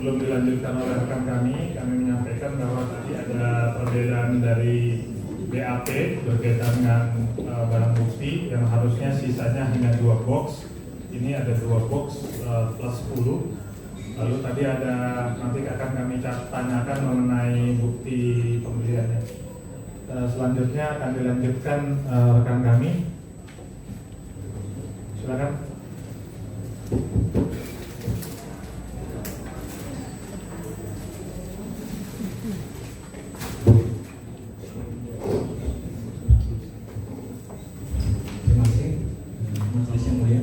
sebelum dilanjutkan oleh rekan kami menyampaikan bahwa tadi ada perbedaan dari BAP berkaitan dengan barang bukti yang harusnya sisanya hanya 2 box. Ini ada 2 box plus 10. Lalu tadi ada, nanti akan kami tanyakan mengenai bukti pembeliannya. Selanjutnya akan dilanjutkan rekan kami. Silakan. Terima kasih, Majelis yang mulia.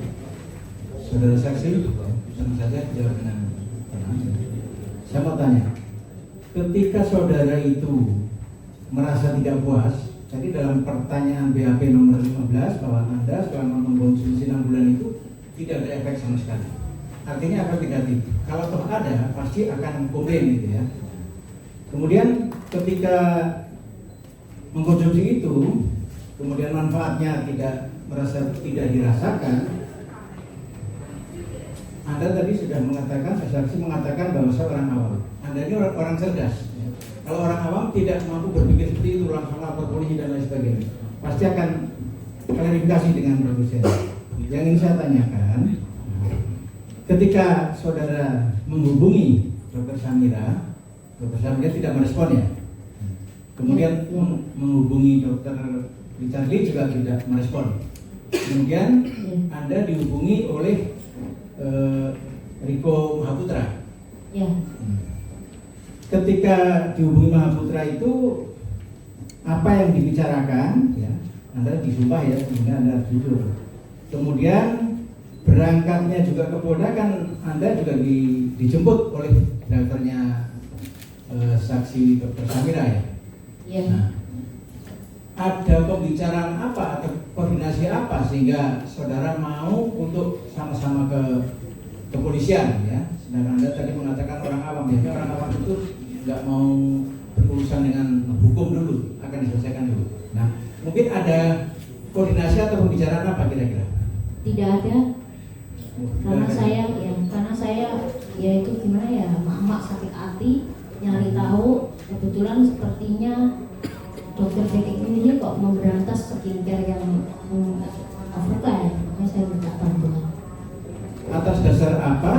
Saudara saksi, tentu saja jawab dengan tenang. Saya mau tanya, ketika saudara itu merasa tidak puas, tadi dalam pertanyaan BAP nomor 15 bahwa Anda selama mengkonsumsi 6 bulan itu tidak ada efek sama sekali. Artinya apa negatif? Kalau toh ada, pasti akan komplain gitu ya. Kemudian ketika mengkonsumsi itu, kemudian manfaatnya tidak dirasakan, Anda tadi sudah mengatakan, saksi mengatakan bahwa saya orang awam. Anda ini orang cerdas. Kalau orang awam tidak mampu berpikir seperti itu, langsung lapor polisi dan lain sebagainya, pasti akan klarifikasi dengan produsen. Yang ingin saya tanyakan, ketika saudara menghubungi Dr. Samira tidak merespon ya. Kemudian menghubungi Dr. Richard Lee juga tidak merespon. Kemudian Anda dihubungi oleh Riko Mahaputra. Ya. Ketika dihubungi Mahaputra itu apa yang dibicarakan? Ya, Anda disumpah ya, kemudian Anda jujur. Kemudian berangkatnya juga ke Polda kan Anda juga dijemput oleh drivernya saksi Dr. Samira ya. Ya. Nah, ada pembicaraan apa atau koordinasi apa sehingga saudara mau untuk sama-sama ke kepolisian ya? Sedangkan Anda tadi mengatakan orang awam, ya orang awam itu nggak mau berurusan dengan hukum dulu, akan diselesaikan dulu. Nah, mungkin ada koordinasi atau pembicaraan apa kira-kira? Tidak ada. Karena saya ya itu gimana ya, mak sakit hati nyari tahu, kebetulan sepertinya dokter Betik ini kok memberantas skincare yang Afrika ya, makanya saya minta bantuan. Atas dasar apa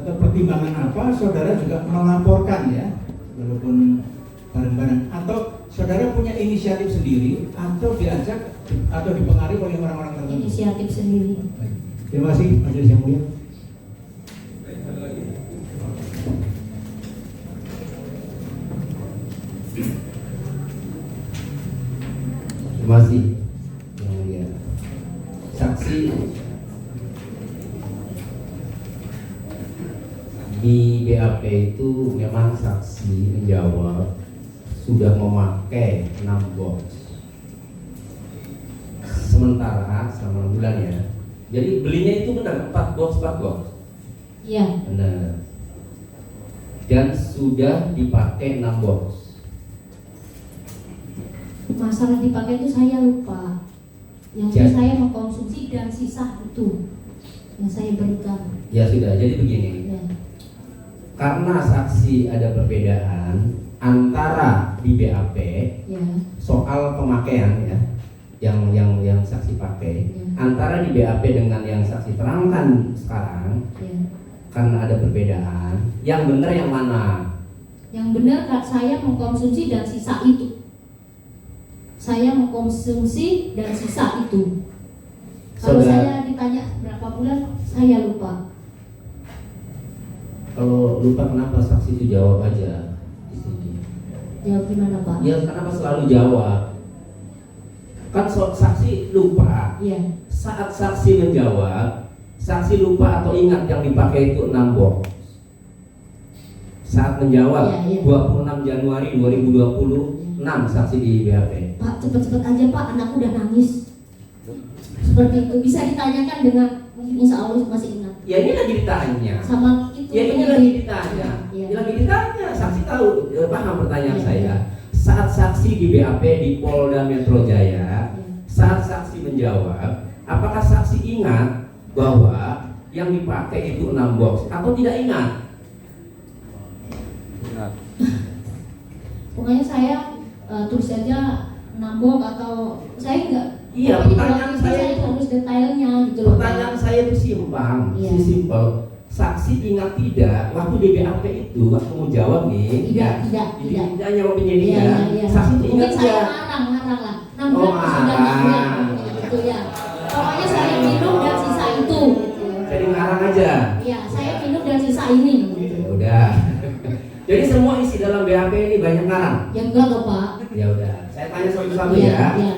atau pertimbangan apa saudara juga melaporkan ya, walaupun bareng-bareng, atau saudara punya inisiatif sendiri atau diajak atau dipengaruhi oleh orang-orang tertentu? Inisiatif sendiri. Baik. Terima kasih Majelis yang mulia. Terima kasih yang mulia. Saksi di BAP itu memang saksi menjawab sudah memakai 6 box sementara selama 6 bulan ya. Jadi belinya itu benar 4 box. Iya. Benar. Dan sudah dipakai 6 box. Masalah dipakai itu saya lupa. Yang saya mengkonsumsi dan sisa itu yang saya berikan. Ya sudah, jadi begini. Ya. Karena saksi ada perbedaan antara di BAP Ya. soal pemakaian ya, yang saksi pakai, Ya. antara di BAP dengan yang saksi terangkan sekarang, Ya. karena ada perbedaan. Yang benar yang mana? Yang benar saya mengkonsumsi dan sisa itu. Saya mengkonsumsi dan sisa itu. Kalau saya ditanya berapa bulan, saya lupa. Kalau lupa kenapa saksi itu jawab aja di sini? Jawab gimana Pak? Ya kenapa selalu jawab? Kan saksi lupa. Iya. Saat saksi menjawab, saksi lupa atau ingat yang dipakai itu 6 box. Saat menjawab, Iya. 26 Januari 2026 saksi di BAP. Pak, cepet-cepet aja Pak, anakku udah nangis. Seperti itu bisa ditanyakan dengan mungkin insya Allah masih ingat. Ya ini lagi ditanya. Sama itu. Ya ini lagi ditanya. Iya. Ya, lagi ditanya. Saksi tahu, paham pertanyaan Iya. saya. Saat saksi di BAP di Polda Metro Jaya, Iya. saat saksi menjawab, apakah saksi ingat bahwa yang dipakai itu 6 box atau tidak ingat? sehat. Pokoknya saya tulis aja 6 box atau saya enggak. Iya, pokoknya pertanyaan kalau saya itu harus detailnya gitu loh. Pertanyaan saya itu simpel, Iya. simpel. Saksi ingat tidak waktu di BAP itu waktu mau jawab nih? Tidak. Tidak nyawa penyidik Iya. ya. Saksi itu Mungkin ingat saya ya? ngarang lah. 6 Oh, bulan sudah 6 bulan ngarang. gitu ya. Pokoknya saya minum dan sisa itu. Gitu. Jadi ngarang aja. Iya, saya minum dan sisa ini. Gitu. Ya udah. Jadi semua isi dalam BAP ini banyak ngarang. Ya enggak loh Pak. Ya udah. Saya tanya satu-satu Iya, ya. iya.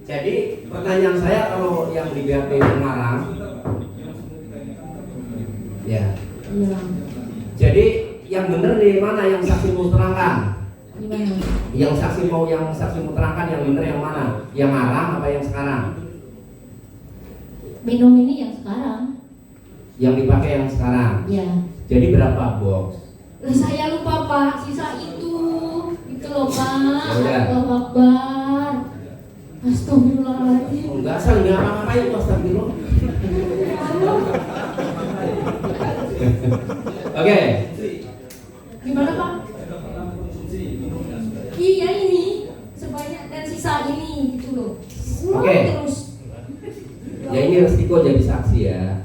Jadi pertanyaan saya kalau yang di BAP itu ngarang, ya. Iya. Jadi yang benar di mana yang saksi mau terangkan? Gimana? Yang saksi mau terangkan yang benar yang mana? Yang ngarang apa yang sekarang? Minum ini yang sekarang. Yang dipakai yang sekarang. Iya. Jadi berapa box? Lah saya lupa Pak, sisa itu. Itu loh Pak. Ya udah. Allahu Akbar. Astagfirullahaladzim. Enggak asal nggak apa-apa itu astagfirullah. Oke. Gimana Pak? Iya ini sebanyak dan sisa ini gitu loh. Oke. Terus. Ya ini resiko jadi saksi ya.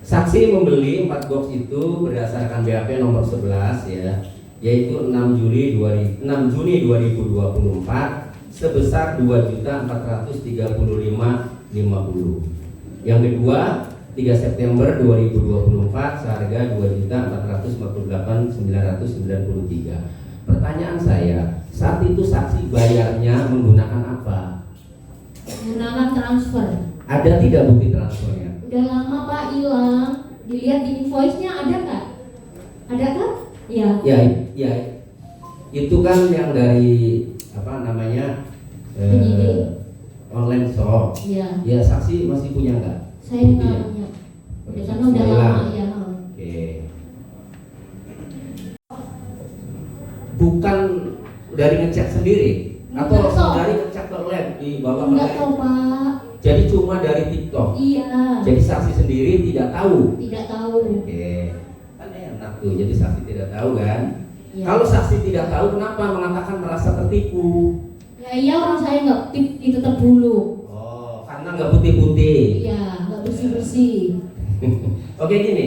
Saksi membeli 4 box itu berdasarkan BAP nomor 11 ya, yaitu 6 Juni 2024 sebesar 2.435.50. Yang kedua 3 September 2024 seharga 2.448.993. Pertanyaan saya, saat itu saksi bayarnya menggunakan apa? Menggunakan transfer. Ada tidak bukti transfernya? Udah lama Pak hilang. Dilihat di invoice-nya ada nggak? Ada kan? Iya. Ya, itu kan yang dari apa namanya Penyidik. online shop. Iya. Ya saksi masih punya nggak? Saya Buktinya? nggak punya. Udah sana Sudah udah hilang. lama ya. Oke. Bukan dari ngecek sendiri atau Enggak, toh. dari ngecek ke lab di bawah ke Enggak lab? tahu Pak. Jadi cuma dari TikTok. Iya. Jadi saksi sendiri tidak tahu. Tidak tahu. Oke. Kan enak tuh. Jadi saksi tidak tahu kan? Iya. Kalau saksi tidak tahu, kenapa mengatakan merasa tertipu? Ya iya orang saya nggak itu terbulu. Oh, karena nggak putih-putih. Iya, nggak bersih-bersih. Oke gini,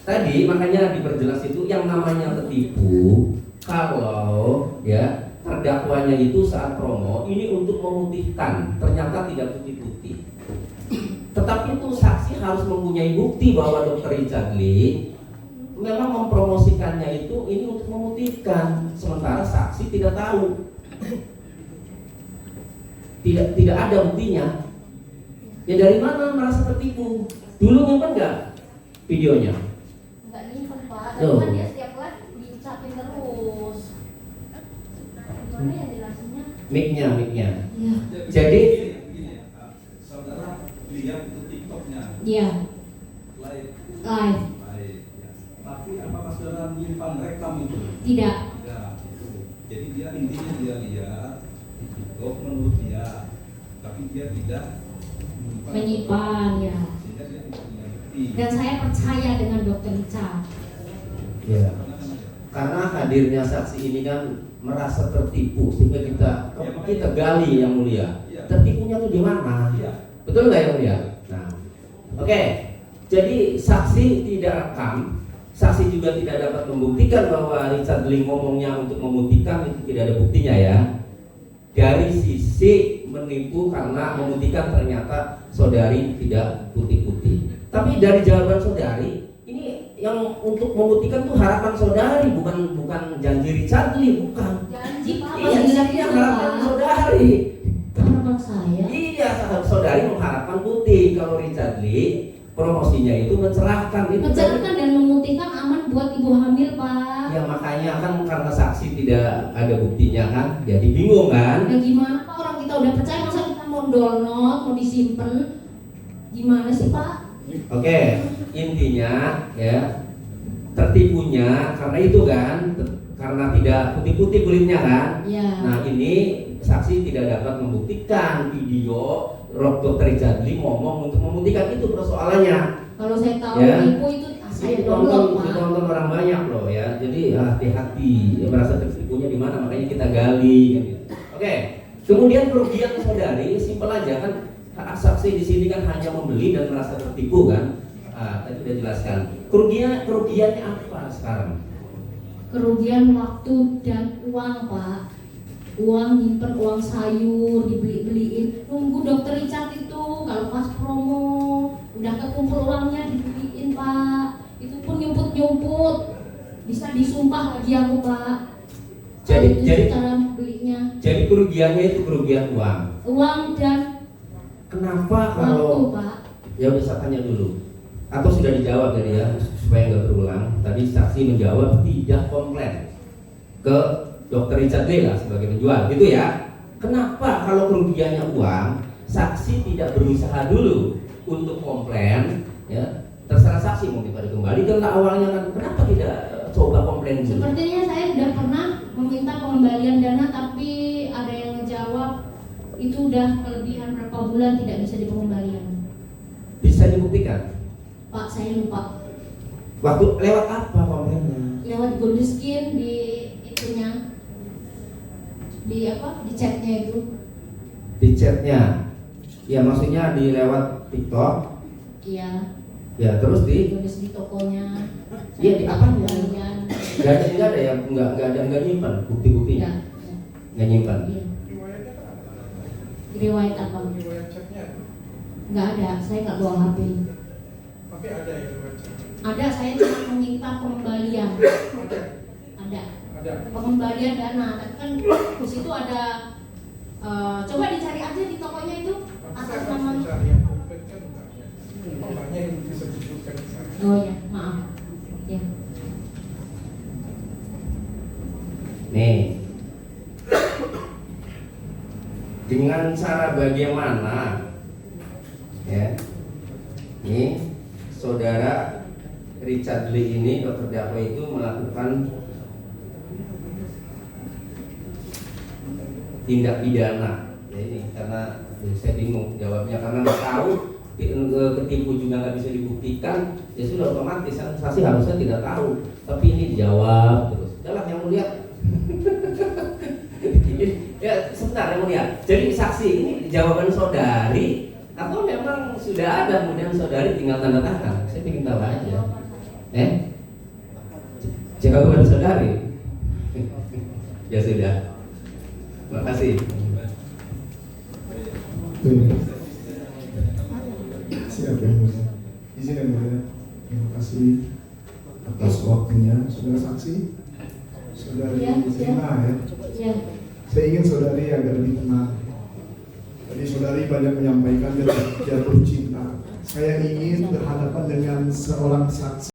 tadi makanya diperjelas itu yang namanya tertipu kalau ya terdakwanya itu saat promo ini untuk memutihkan, ternyata tidak putih-putih. Tetapi itu saksi harus mempunyai bukti bahwa Dr. Richard Lee memang mempromosikannya itu ini untuk memutihkan, sementara saksi tidak tahu. Tidak ada buktinya. Ya dari mana merasa tertipu? Dulu nyimpen nggak videonya? Nggak nyimpen Pak, Tuh. tapi kan dia setiap live diucapin terus. Gimana ya jelasinnya? Mic-nya. Iya. Jadi saudara lihat itu TikToknya Iya. live. Live. Baik. Ya. Tapi apakah saudara menyimpan rekam itu? Tidak. Tidak. Itu. Jadi dia intinya dia lihat di TikTok menurut dia, tapi dia tidak Menyimpan ya. Sehingga dia tidak punya bukti. Dan saya percaya dengan Dr. Richard. ya, karena hadirnya saksi ini kan merasa tertipu sehingga kita gali yang mulia. Tertipunya tuh di mana? Iya. Betul nggak yang mulia? Nah, oke. Jadi saksi tidak rekam, saksi juga tidak dapat membuktikan bahwa Richard Lee ngomongnya untuk membuktikan itu tidak ada buktinya ya. Dari sisi menipu karena membuktikan ternyata saudari tidak putih-putih. Tapi dari jawaban saudari, ini yang untuk membuktikan tuh harapan saudari, bukan janji Richard Lee, bukan. Janji Pak. Iya, janjinya harapan saudari. Harapan saya. Iya, saudari mengharapkan putih. Kalau Richard Lee promosinya itu mencerahkan itu. Mencerahkan dan memutihkan aman buat ibu hamil Pak. Ya makanya kan karena saksi tidak ada buktinya kan, jadi bingung kan? Ya gimana Pak, orang kita udah percaya masa kita mau download, mau disimpan. Gimana sih Pak? Oke, intinya ya tertipunya karena itu kan, karena tidak putih-putih kulitnya kan. Ya. Nah ini saksi tidak dapat membuktikan video Dr. Richard Lee ngomong untuk membuktikan itu persoalannya. Kalau saya tahu Ya. nipu itu saya download Pak. Ditonton orang banyak loh ya. Jadi hati-hati, merasa tertipunya di mana, makanya kita gali. Gitu. Oke, kemudian kerugian saudari simpel aja kan, hak saksi di sini kan hanya membeli dan merasa tertipu kan. Tadi sudah jelaskan. Kerugiannya apa sekarang? Kerugian waktu dan uang, Pak. Uang nyimpen uang sayur, dibeli-beliin. Nunggu dokter Richard itu kalau pas promo udah kekumpul uangnya dibeliin, Pak. Itu pun nyumput-nyumput. Bisa disumpah lagi aku, Pak. Jadi cara belinya. Jadi kerugiannya itu kerugian uang. Uang dan kenapa waktu, kalau Pak. ya udah saya tanya dulu. Atau sudah dijawab tadi ya, supaya nggak berulang. Tadi saksi menjawab tidak komplain ke Dr. Richard Lee lah sebagai penjual, gitu ya. Kenapa kalau kerugiannya uang, saksi tidak berusaha dulu untuk komplain? Ya, terserah saksi mau minta dikembalikan lah awalnya kan. Kenapa tidak coba komplain dulu? Sepertinya saya sudah pernah meminta pengembalian dana, tapi ada yang menjawab itu udah kelebihan berapa bulan tidak bisa dipengembalian. Bisa dibuktikan? Pak, saya lupa. Waktu lewat apa komplainnya? Lewat Goldeskin di itunya, di apa? Di chatnya itu. Di chatnya, ya maksudnya di lewat TikTok. Iya. Ya terus di Tulis di tokonya. Iya, di apanya? Pengembalian. nggak ada ya, nggak nyimpan bukti-buktinya, nggak nyimpan. Iya. Riwayat apa? Riwayat chatnya Nggak ada. Saya nggak bawa HP. tapi ada ya riwayat chatnya. Ada. Saya cuma meminta pengembalian. Ada. Ada. Pengembalian dana. Tapi kan di situ ada. Coba dicari aja di tokonya itu atas nama. Cari yang konkret kan enggaknya. Makanya yang bisa disebutkan di sana. Oh ya, maaf. Ya. Nih, dengan cara bagaimana, ya, ini saudara Richard Lee ini, dokter Dako itu melakukan tindak pidana. Ya ini karena saya bingung jawabnya karena nggak tahu, ketipu juga nggak bisa dibuktikan, ya sudah otomatis saksi harusnya tidak tahu, tapi ini dijawab terus. Udahlah yang mulia. Ya sebentar yang mulia. Jadi saksi ini jawaban saudari atau memang sudah ada kemudian saudari tinggal tanda tangan? Saya ingin tahu aja. Jawaban saudari. Ya sudah. Terima kasih. Siap yang mulia. Izin yang mulia. Terima kasih atas waktunya, saudara saksi. Saudari Ya, Zina ya. Ya. Saya ingin saudari agak lebih tenang. Tadi saudari banyak menyampaikan jatuh cinta. Saya ingin berhadapan dengan seorang saksi